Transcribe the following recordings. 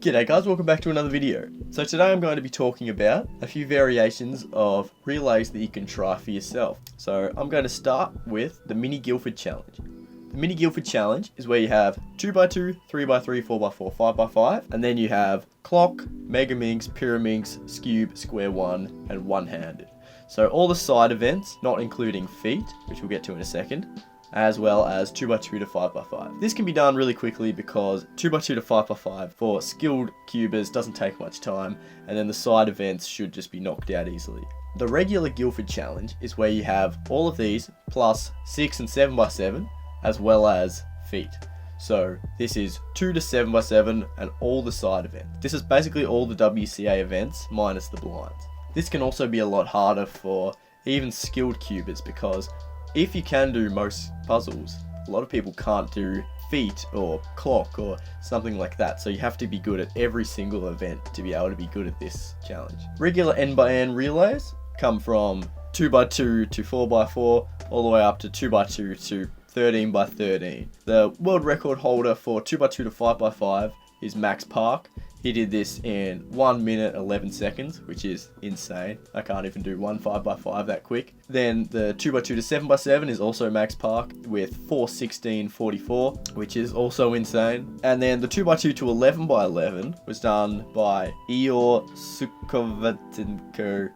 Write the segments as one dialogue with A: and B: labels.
A: G'day guys, welcome back to another video. So today I'm going to be talking about a few variations of relays that you can try for yourself. So I'm going to start with the Mini Guildford Challenge. The Mini Guildford Challenge is where you have 2x2, 3x3, 4x4, 5x5, and then you have clock, mega minx, pyraminx, scube, square one, and one-handed. So all the side events, not including feet, which we'll get to in a second, as well as 2x2 to 5x5. This can be done really quickly because 2x2 to 5x5 for skilled cubers doesn't take much time, and then the side events should just be knocked out easily. The regular Guildford Challenge is where you have all of these plus 6 and 7x7 as well as feet. So this is 2 to 7x7 and all the side events. This is basically all the WCA events minus the blinds. This can also be a lot harder for even skilled cubers because if you can do most puzzles, a lot of people can't do feet or clock or something like that. So you have to be good at every single event to be able to be good at this challenge. Regular N/N relays come from 2x2 to 4x4 all the way up to 2x2 to 13x13. The world record holder for 2x2 to 5x5 is Max Park. He did this in 1 minute 11 seconds, which is insane. I can't even do one 5x5 that quick. Then the 2x2 to 7x7 is also Max Park with 4:16:44, which is also insane. And then the 2x2 to 11x11 was done by Eor Sukovatenko,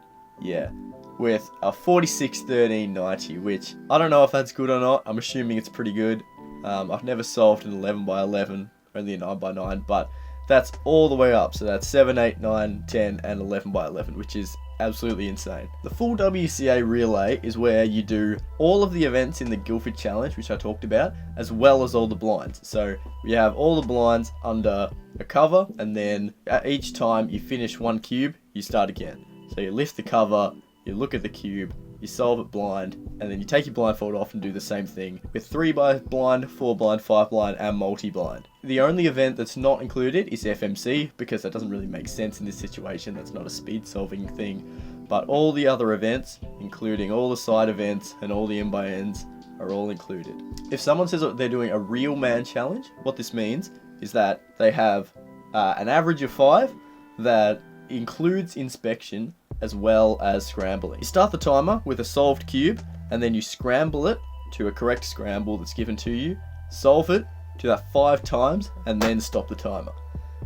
A: with a 46:13:90, which I don't know if that's good or not. I'm assuming it's pretty good. I've never solved an 11x11, only a 9x9, but that's all the way up. So that's 7, 8, 9, 10, and 11x11, which is absolutely insane. The full WCA relay is where you do all of the events in the Guildford Challenge, which I talked about, as well as all the blinds. So we have all the blinds under a cover, and then at each time you finish one cube, you start again. So you lift the cover, you look at the cube, you solve it blind, and then you take your blindfold off and do the same thing with 3 blind, 4 blind, 5 blind, and multi-blind. The only event that's not included is FMC, because that doesn't really make sense in this situation. That's not a speed solving thing. But all the other events, including all the side events and all the N/Ns, are all included. If someone says that they're doing a real man challenge, what this means is that they have an average of 5 that includes inspection as well as scrambling. You start the timer with a solved cube, and then you scramble it to a correct scramble that's given to you, solve it to that 5 times, and then stop the timer.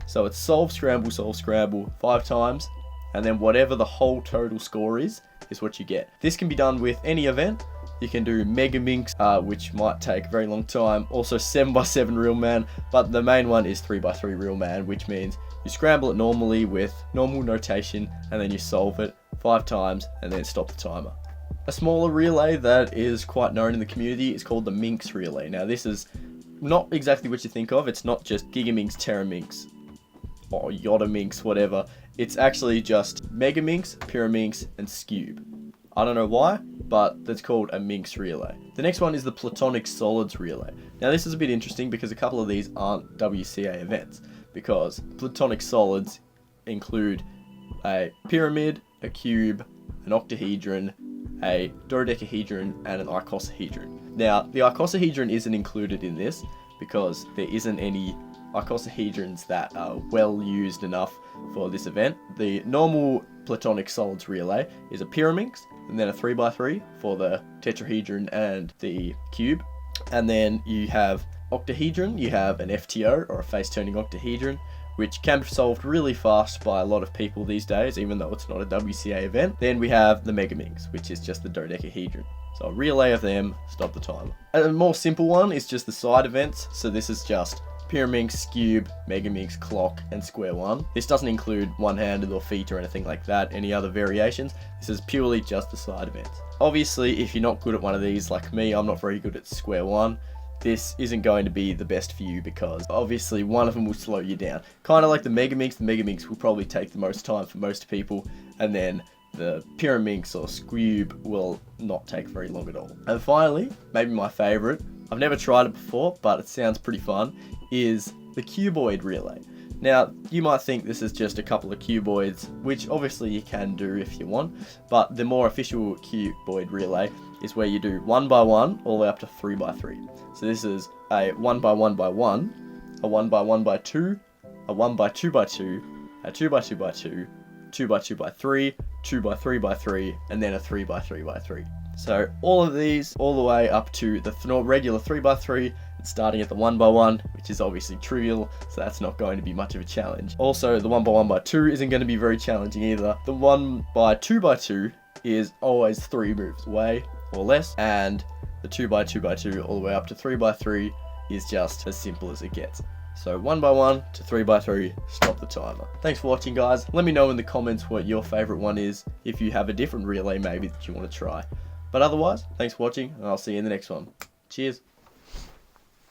A: So it's solve, scramble 5 times, and then whatever the whole total score is what you get. This can be done with any event. You can do Mega Minx, which might take a very long time. Also 7x7 Real Man, but the main one is 3x3 Real Man, which means you scramble it normally with normal notation, and then you solve it 5 times, and then stop the timer. A smaller relay that is quite known in the community is called the Minx Relay. Now this is not exactly what you think of. It's not just Gigaminx, Teraminx, or Yottaminx, whatever. It's actually just Mega Minx, Pyraminx, and Scube. I don't know why, but that's called a Minx Relay. The next one is the Platonic Solids Relay. Now this is a bit interesting because a couple of these aren't WCA events, because Platonic Solids include a pyramid, a cube, an octahedron, a dodecahedron, and an icosahedron. Now the icosahedron isn't included in this because there isn't any icosahedrons that are well used enough for this event. The normal Platonic Solids Relay is a pyraminx, and then a 3x3 for the tetrahedron and the cube. And then you have octahedron, you have an FTO, or a face-turning octahedron, which can be solved really fast by a lot of people these days, even though it's not a WCA event. Then we have the Mega Minx, which is just the dodecahedron. So a relay of them, stop the timer. And a more simple one is just the side events. So this is just Pyraminx, Scube, Mega Minx, Clock, and Square One. This doesn't include one-handed or feet or anything like that, any other variations. This is purely just the side events. Obviously, if you're not good at one of these, like me, I'm not very good at Square One, this isn't going to be the best for you because obviously one of them will slow you down. Kind of like the Mega Minx will probably take the most time for most people, and then the Pyraminx or Scube will not take very long at all. And finally, maybe my favorite, I've never tried it before, but it sounds pretty fun, is the Cuboid Relay. Now, you might think this is just a couple of cuboids, which obviously you can do if you want, but the more official Cuboid Relay is where you do 1x1 all the way up to 3x3. So this is a 1x1x1, a 1x1x2, a 1x2x2, a 2x2x2, 2x2x3, 2x3x3, and then a 3x3x3. So all of these, all the way up to the regular 3x3, starting at the 1x1, which is obviously trivial, so that's not going to be much of a challenge. Also, the 1x1x2 isn't going to be very challenging either. The 1x2x2 is always 3 moves away or less, and the 2x2x2 all the way up to 3x3 is just as simple as it gets. So 1x1 to 3x3, stop the timer. Thanks for watching, guys. Let me know in the comments what your favorite one is, if you have a different relay maybe that you want to try. But otherwise, thanks for watching, and I'll see you in the next one. Cheers.